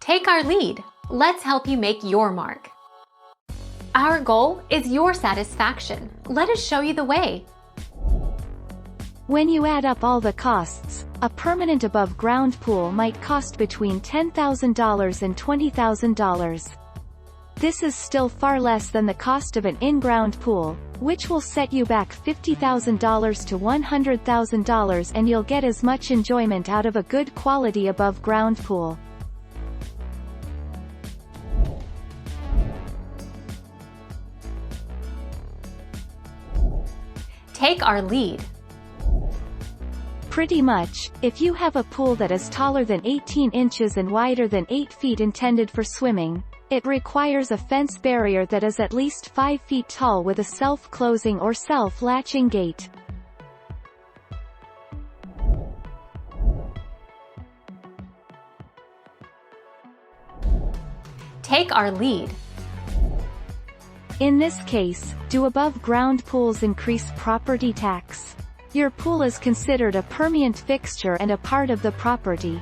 Take our lead. Let's help you make your mark. Our goal is your satisfaction. Let us show you the way. When you add up all the costs, a permanent above-ground pool might cost between $10,000 and $20,000. This is still far less than the cost of an in-ground pool, which will set you back $50,000 to $100,000, and you'll get as much enjoyment out of a good quality above-ground pool. Take our lead. Pretty much, if you have a pool that is taller than 18 inches and wider than 8 feet intended for swimming, it requires a fence barrier that is at least 5 feet tall with a self-closing or self-latching gate. Take our lead. In this case, do above-ground pools increase property tax? Your pool is considered a permanent fixture and a part of the property.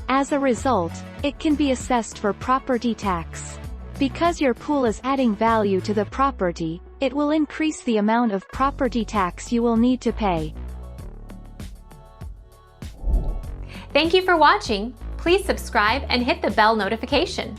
As a result, it can be assessed for property tax. Because your pool is adding value to the property, it will increase the amount of property tax you will need to pay. Thank you for watching. Please subscribe and hit the bell notification.